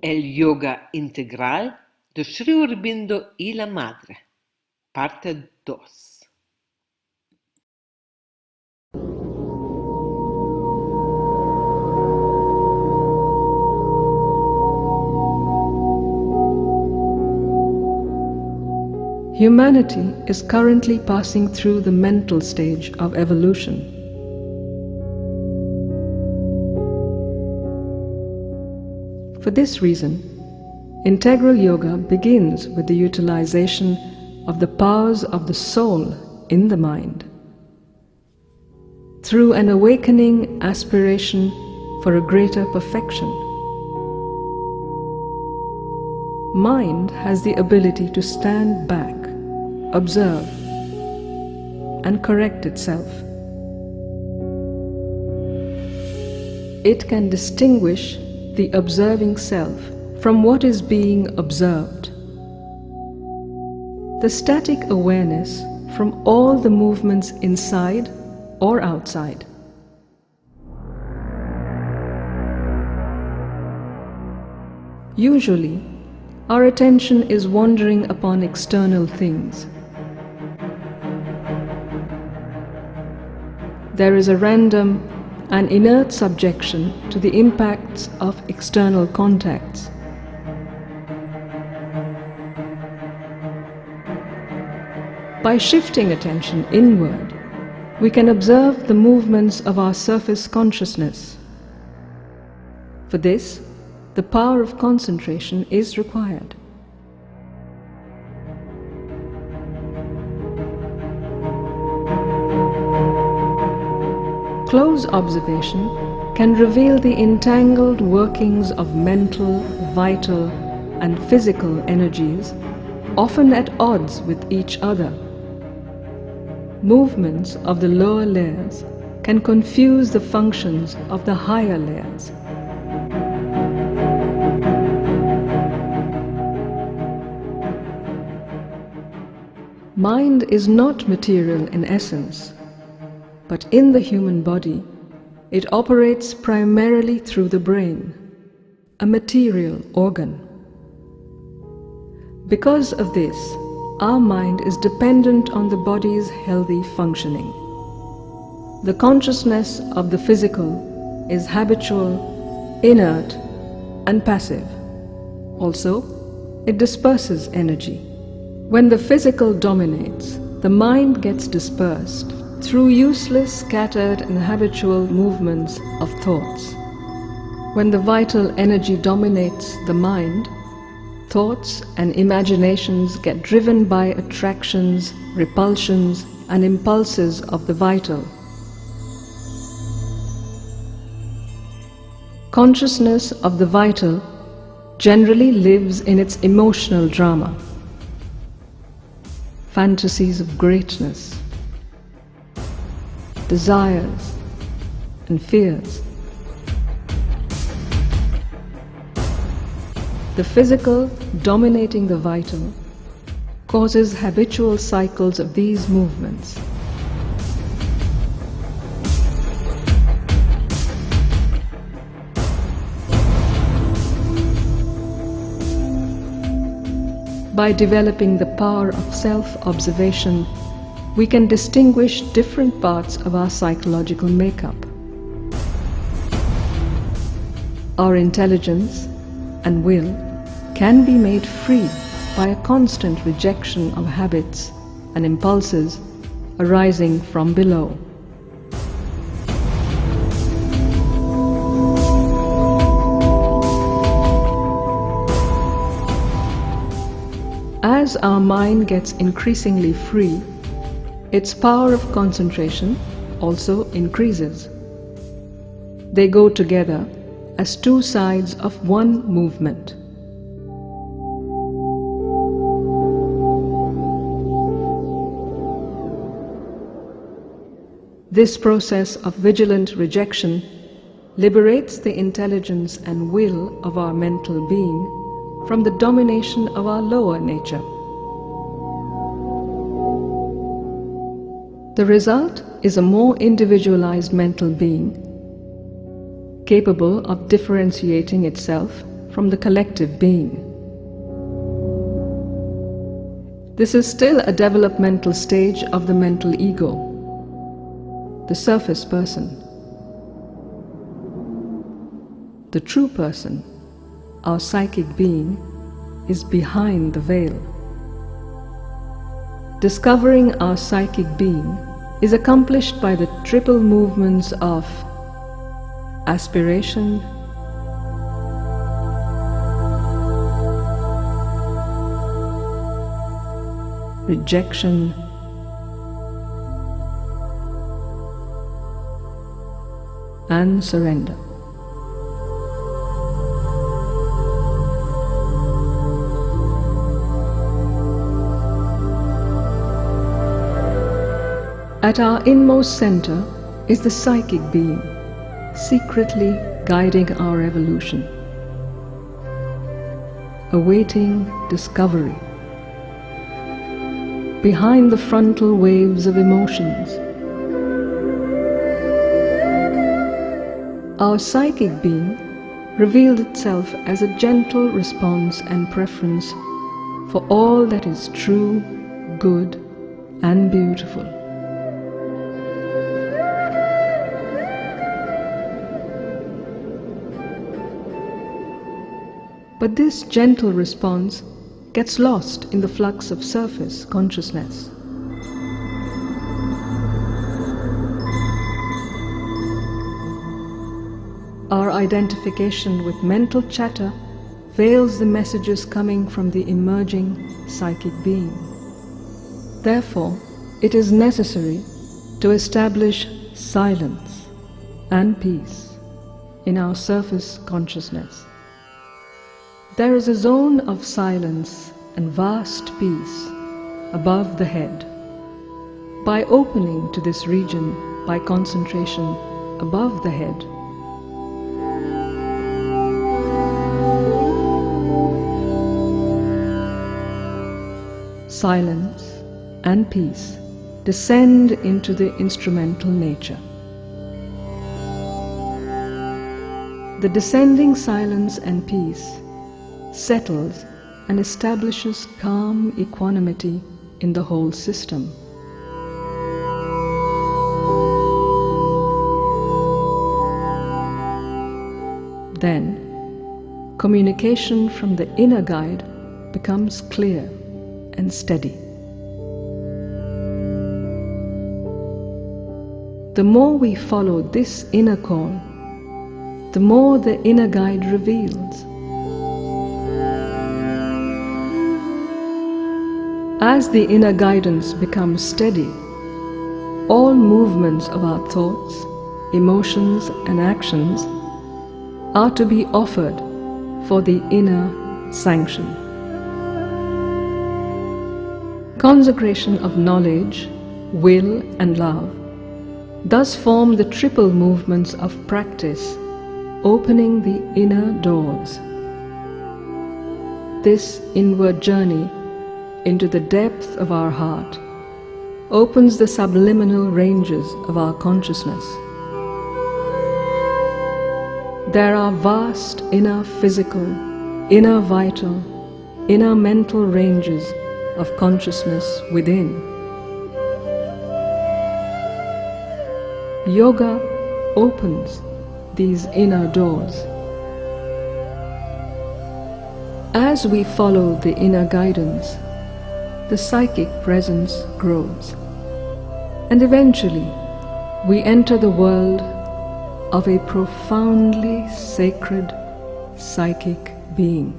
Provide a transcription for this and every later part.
El Yoga Integral de Sri Aurobindo y la Madre, parte 2. Humanity is currently passing through the mental stage of evolution. For this reason, integral yoga begins with the utilization of the powers of the soul in the mind. Through an awakening aspiration for a greater perfection, mind has the ability to stand back, observe, and correct itself. It can distinguish the observing self from what is being observed. The static awareness from all the movements inside or outside. Usually, our attention is wandering upon external things. There is a random and inert subjection to the impacts of external contacts. By shifting attention inward, we can observe the movements of our surface consciousness. For this, the power of concentration is required. Close observation can reveal the entangled workings of mental, vital, and physical energies, often at odds with each other. Movements of the lower layers can confuse the functions of the higher layers. Mind is not material in essence, but in the human body, it operates primarily through the brain, a material organ. Because of this, our mind is dependent on the body's healthy functioning. The consciousness of the physical is habitual, inert, and passive. Also, it disperses energy. When the physical dominates, the mind gets dispersed through useless, scattered, and habitual movements of thoughts. When the vital energy dominates the mind, thoughts and imaginations get driven by attractions, repulsions, and impulses of the vital. Consciousness of the vital generally lives in its emotional drama, fantasies of greatness, desires and fears. The physical dominating the vital causes habitual cycles of these movements. By developing the power of self-observation, we can distinguish different parts of our psychological makeup. Our intelligence and will can be made free by a constant rejection of habits and impulses arising from below. As our mind gets increasingly free, its power of concentration also increases. They go together as two sides of one movement. This process of vigilant rejection liberates the intelligence and will of our mental being from the domination of our lower nature. The result is a more individualized mental being, capable of differentiating itself from the collective being. This is still a developmental stage of the mental ego, the surface person. The true person, our psychic being, is behind the veil. Discovering our psychic being is accomplished by the triple movements of aspiration, rejection, and surrender. At our inmost center is the psychic being, secretly guiding our evolution, awaiting discovery. Behind the frontal waves of emotions, our psychic being revealed itself as a gentle response and preference for all that is true, good, and beautiful. But this gentle response gets lost in the flux of surface consciousness. Our identification with mental chatter veils the messages coming from the emerging psychic being. Therefore, it is necessary to establish silence and peace in our surface consciousness. There is a zone of silence and vast peace above the head. By opening to this region by concentration above the head, silence and peace descend into the instrumental nature. The descending silence and peace settles and establishes calm equanimity in the whole system. Then, communication from the inner guide becomes clear and steady. The more we follow this inner call, the more the inner guide reveals. As the inner guidance becomes steady, all movements of our thoughts, emotions, and actions are to be offered for the inner sanction. Consecration of knowledge, will, and love thus form the triple movements of practice, opening the inner doors. This inward journey into the depth of our heart opens the subliminal ranges of our consciousness. There are vast inner physical, inner vital, inner mental ranges of consciousness within. Yoga opens these inner doors. As we follow the inner guidance, the psychic presence grows, and eventually we enter the world of a profoundly sacred psychic being.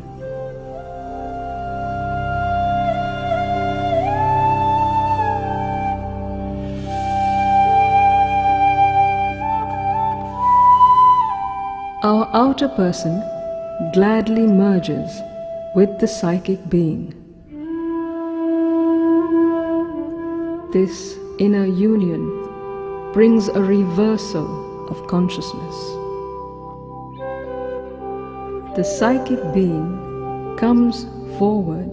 Our outer person gladly merges with the psychic being. This inner union brings a reversal of consciousness. The psychic being comes forward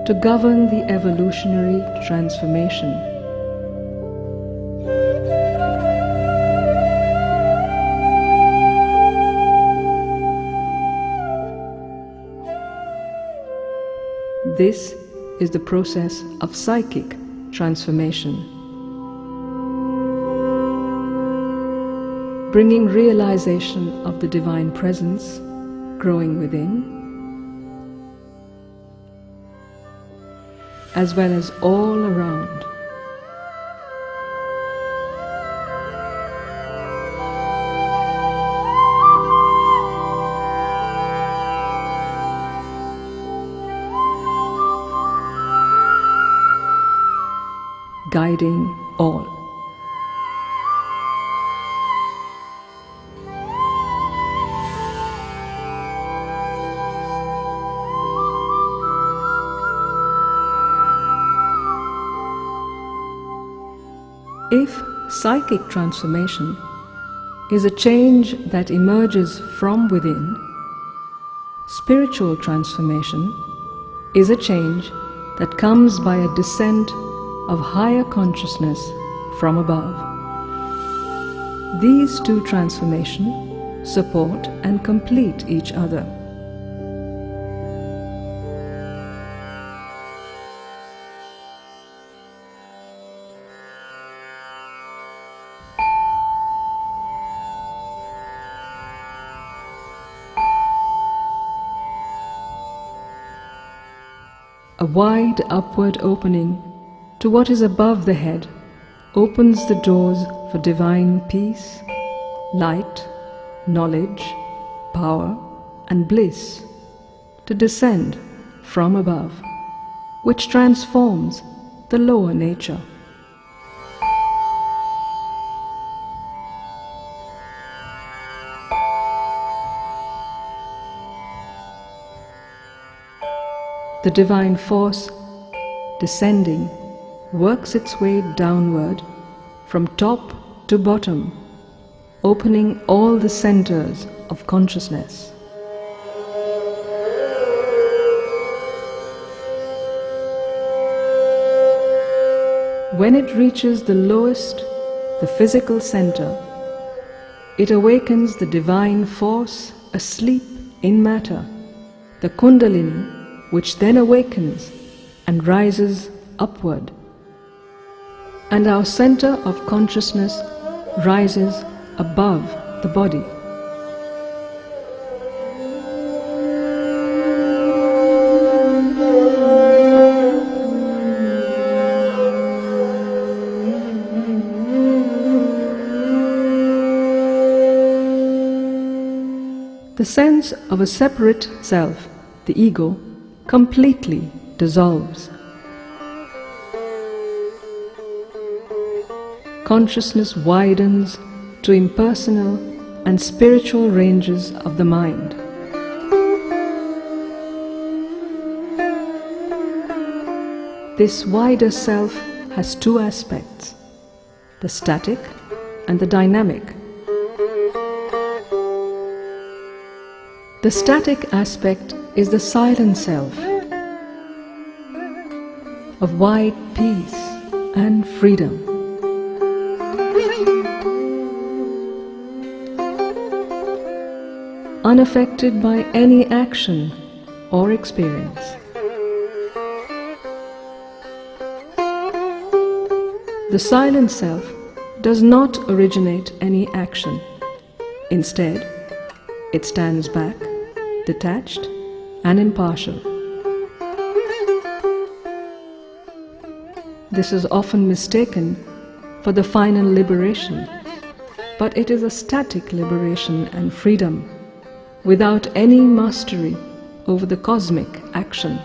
to govern the evolutionary transformation. This is the process of psychic transformation, bringing realization of the divine presence growing within, as well as all around. Guiding all. If psychic transformation is a change that emerges from within, spiritual transformation is a change that comes by a descent of higher consciousness from above. These two transformations support and complete each other. A wide upward opening to what is above the head opens the doors for divine peace, light, knowledge, power, and bliss to descend from above, which transforms the lower nature. The divine force descending works its way downward from top to bottom, opening all the centers of consciousness. When it reaches the lowest, the physical center, it awakens the divine force asleep in matter, the Kundalini, which then awakens and rises upward. And our center of consciousness rises above the body. The sense of a separate self, the ego, completely dissolves. Consciousness widens to impersonal and spiritual ranges of the mind. This wider self has two aspects, the static and the dynamic. The static aspect is the silent self of wide peace and freedom. Unaffected by any action or experience. The silent self does not originate any action. Instead, it stands back, detached and impartial. This is often mistaken for the final liberation, but it is a static liberation and freedom, without any mastery over the cosmic action.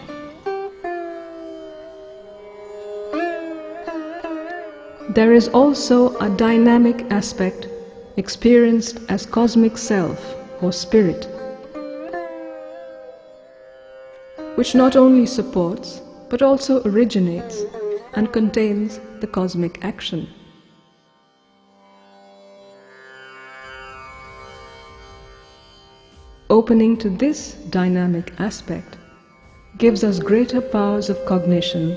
There is also a dynamic aspect experienced as cosmic self or spirit, which not only supports but also originates and contains the cosmic action. Opening to this dynamic aspect gives us greater powers of cognition,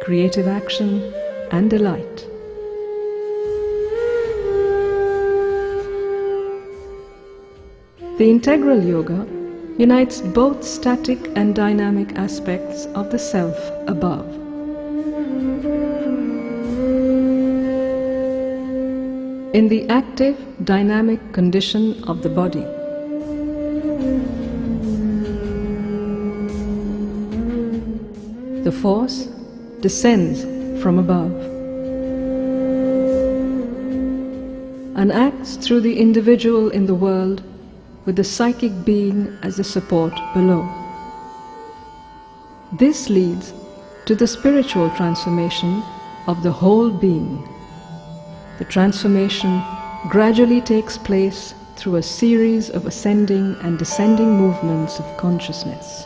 creative action, and delight. The integral yoga unites both static and dynamic aspects of the self above. In the active, dynamic condition of the body, the force descends from above and acts through the individual in the world with the psychic being as the support below. This leads to the spiritual transformation of the whole being. The transformation gradually takes place through a series of ascending and descending movements of consciousness.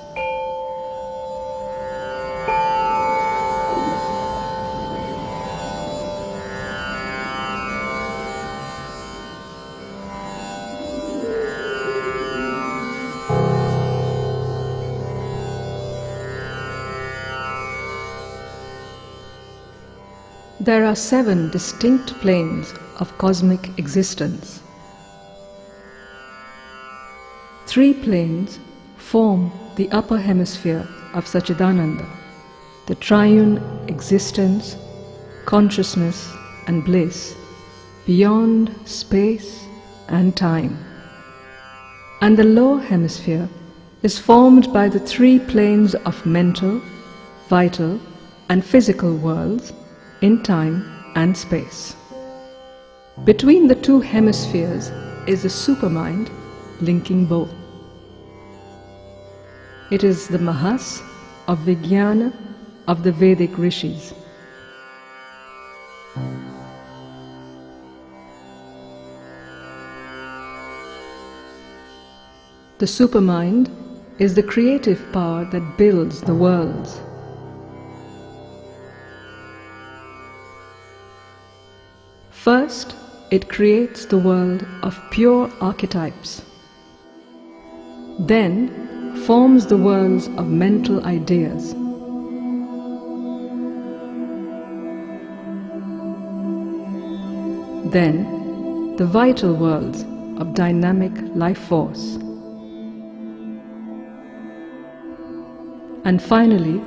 There are 7 distinct planes of cosmic existence. 3 planes form the upper hemisphere of Satchidananda, the triune existence, consciousness and bliss beyond space and time. And the lower hemisphere is formed by the 3 planes of mental, vital and physical worlds in time and space. Between the 2 hemispheres is the supermind linking both. It is the Mahas of Vijnana of the Vedic rishis. The supermind is the creative power that builds the worlds. First, it creates the world of pure archetypes. Then, forms the worlds of mental ideas. Then, the vital worlds of dynamic life force. And finally,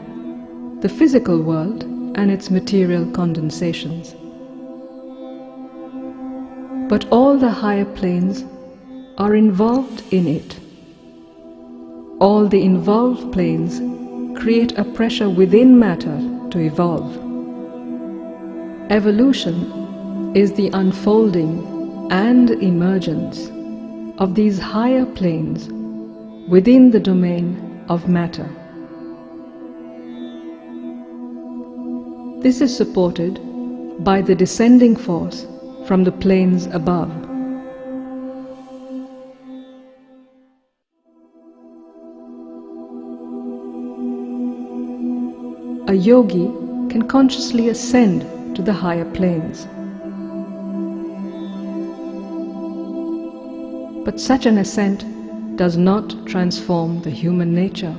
the physical world and its material condensations. But all the higher planes are involved in it. All the involved planes create a pressure within matter to evolve. Evolution is the unfolding and emergence of these higher planes within the domain of matter. This is supported by the descending force from the planes above. A yogi can consciously ascend to the higher planes. But such an ascent does not transform the human nature.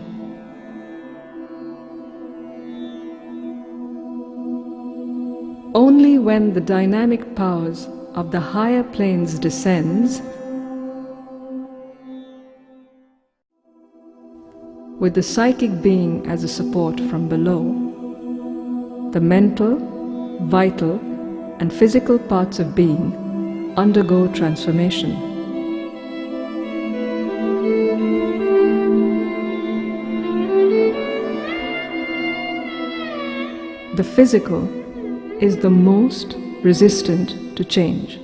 Only when the dynamic powers of the higher planes descends, with the psychic being as a support from below, the mental, vital and physical parts of being undergo transformation. The physical is the most resistant to change.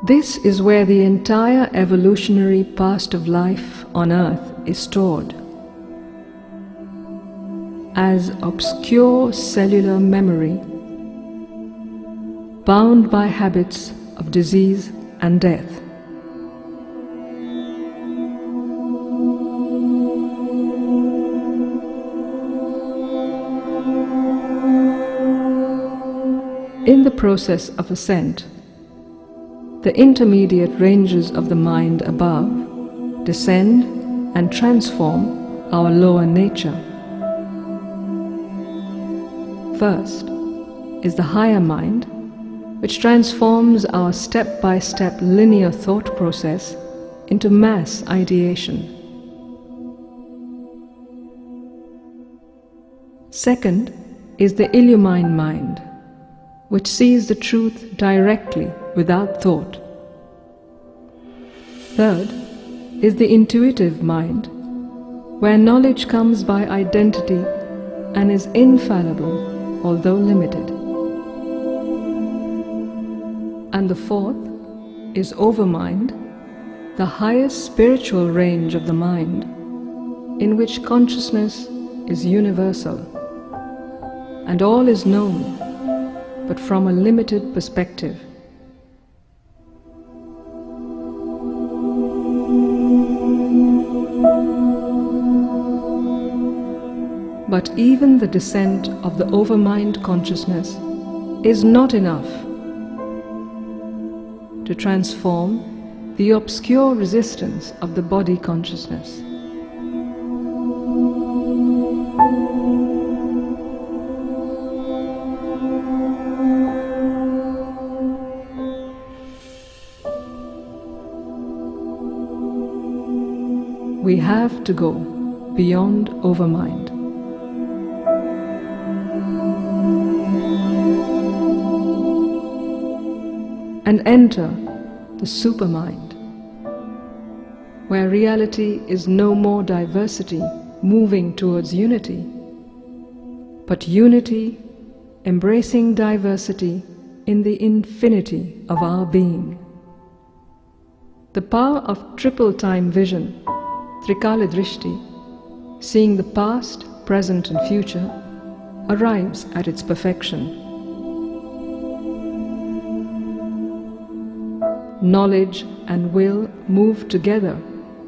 This is where the entire evolutionary past of life on earth is stored, as obscure cellular memory, bound by habits of disease and death. In the process of ascent, the intermediate ranges of the mind above descend and transform our lower nature. First is the higher mind, which transforms our step-by-step linear thought process into mass ideation. Second is the illumine mind, which sees the truth directly without thought. Third is the intuitive mind, where knowledge comes by identity and is infallible, although limited. And the fourth is overmind, the highest spiritual range of the mind, in which consciousness is universal, and all is known, but from a limited perspective. But even the descent of the overmind consciousness is not enough to transform the obscure resistance of the body consciousness. We have to go beyond overmind. And enter the supermind, where reality is no more diversity moving towards unity, but unity embracing diversity in the infinity of our being. The power of triple time vision, Trikala Drishti, seeing the past, present and future, arrives at its perfection. Knowledge and will move together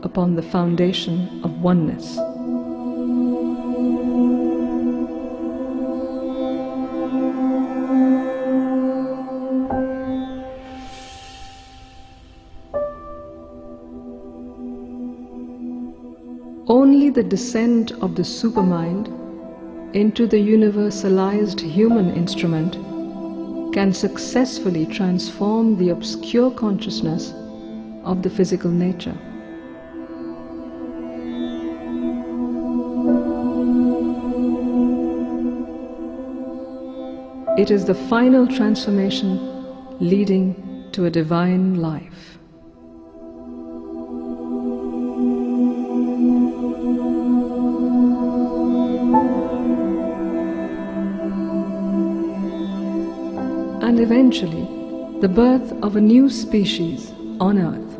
upon the foundation of oneness. Only the descent of the supermind into the universalized human instrument can successfully transform the obscure consciousness of the physical nature. It is the final transformation leading to a divine life. And eventually, the birth of a new species on Earth.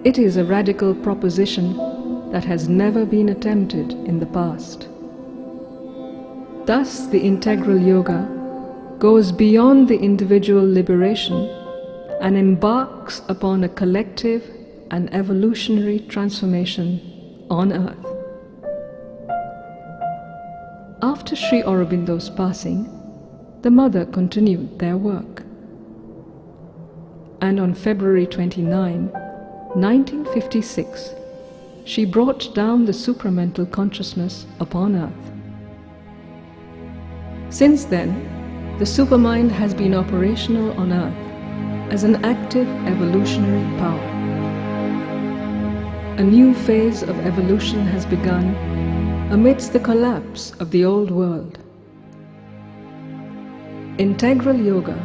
It is a radical proposition that has never been attempted in the past. Thus, the integral yoga goes beyond the individual liberation and embarks upon a collective and evolutionary transformation on Earth. After Sri Aurobindo's passing, the mother continued their work. And on February 29, 1956, she brought down the supramental consciousness upon Earth. Since then, the supermind has been operational on Earth as an active evolutionary power. A new phase of evolution has begun amidst the collapse of the old world. Integral yoga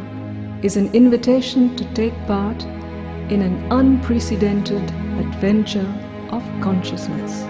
is an invitation to take part in an unprecedented adventure of consciousness.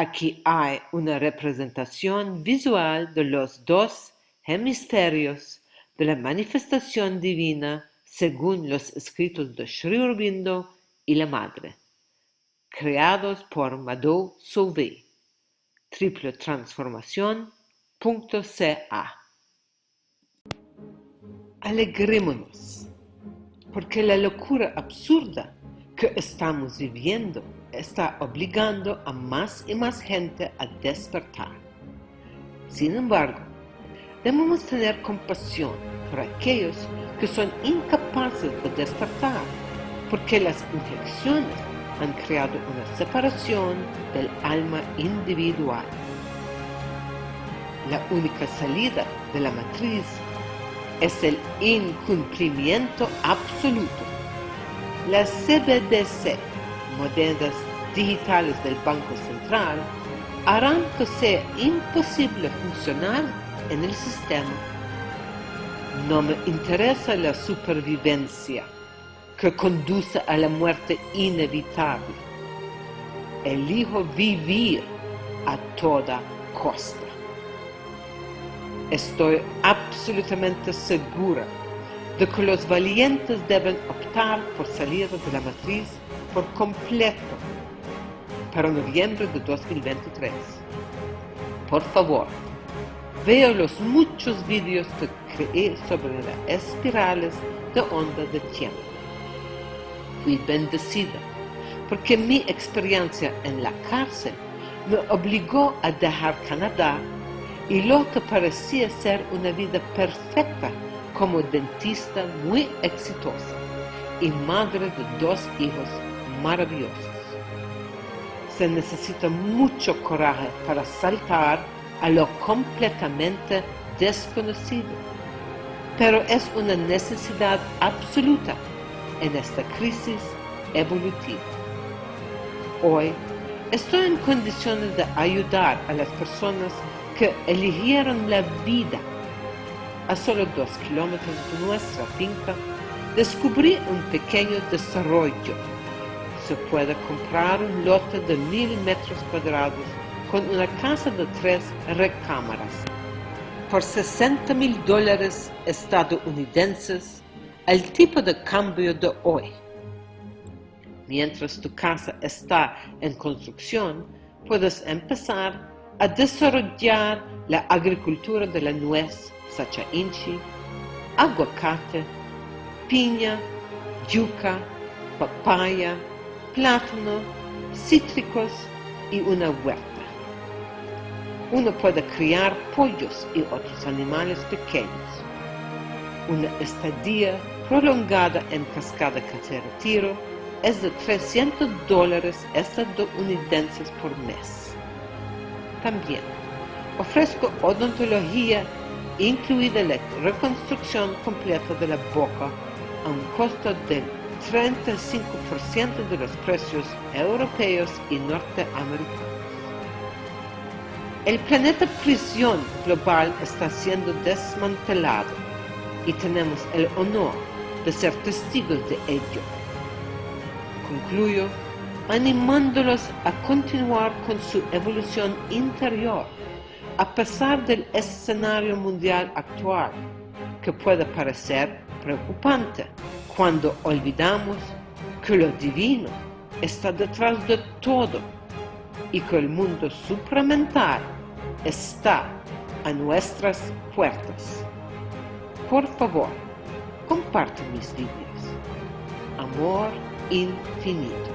Aquí hay una representación visual de los dos hemisferios de la manifestación divina según los escritos de Sri Aurobindo y la Madre, creados por Madre Sauvé, www.transformación.ca. Alegrémonos, porque la locura absurda que estamos viviendo está obligando a más y más gente a despertar. Sin embargo, debemos tener compasión por aquellos que son incapaces de despertar, porque las infecciones han creado una separación del alma individual. La única salida de la matriz es el incumplimiento absoluto. Las CBDC, monedas digitales del Banco Central, harán que sea imposible funcionar en el sistema. No me interesa la supervivencia que conduce a la muerte inevitable. Elijo vivir a toda costa. Estoy absolutamente segura de que los valientes deben optar por salir de la matriz por completo para noviembre de 2023. Por favor, vea los muchos vídeos que creé sobre las espirales de onda de tiempo. Fui bendecida porque mi experiencia en la cárcel me obligó a dejar Canadá y lo que parecía ser una vida perfecta como dentista muy exitosa y madre de 2 hijos maravillosos. Se necesita mucho coraje para saltar a lo completamente desconocido, pero es una necesidad absoluta en esta crisis evolutiva. Hoy estoy en condiciones de ayudar a las personas que eligieron la vida. A solo 2 kilómetros de nuestra finca, descubrí un pequeño desarrollo. Se puede comprar un lote de 1,000 metros cuadrados con una casa de 3 recámaras por $60,000 estadounidenses al tipo de cambio de hoy. Mientras tu casa está en construcción, puedes empezar a desarrollar la agricultura de la nuez, sacha inchi, aguacate, piña, yuca, papaya, plátano, cítricos y una huerta. Uno puede criar pollos y otros animales pequeños. Una estadía prolongada en Cascada Retiro es de $300 estadounidenses por mes. También ofrezco odontología, incluida la reconstrucción completa de la boca, a un costo del 35% de los precios europeos y norteamericanos. El planeta prisión global está siendo desmantelado y tenemos el honor de ser testigos de ello. Concluyo animándolos a continuar con su evolución interior, a pesar del escenario mundial actual, que puede parecer preocupante cuando olvidamos que lo divino está detrás de todo y que el mundo supramental está a nuestras puertas. Por favor, comparte mis vídeos. Amor infinito.